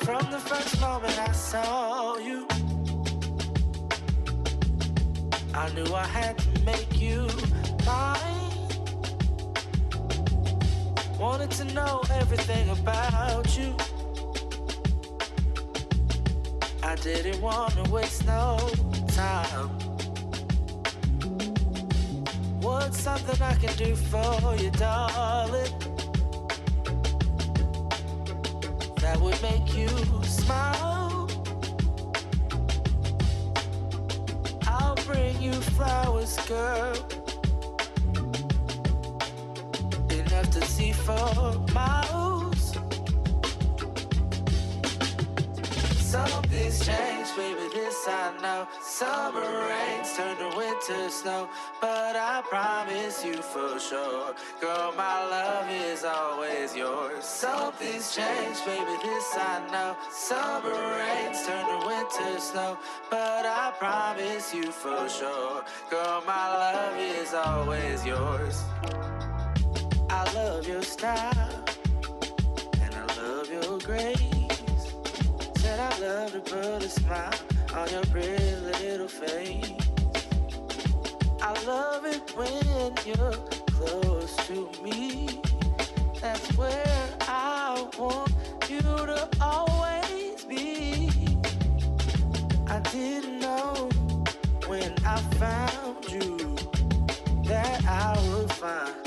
From the first moment I saw you, I knew I had to make you mine. Wanted to know everything about you. I didn't want to waste no time. What's something I can do for you, darling, that would make you smile? I'll bring you flowers, girl, enough to see for miles. Something's changed, baby, this I know. Summer rains turn to winter snow, but I promise you for sure, girl, my love is always yours. Something's changed, baby, this I know. Summer rains turn to winter snow, but I promise you for sure, girl, my love is always yours. I love your style, and I love your grace. Said I love to put a smile on your pretty little face. I love it when you're close to me. That's where I want you to always be. I didn't know when I found you that I would find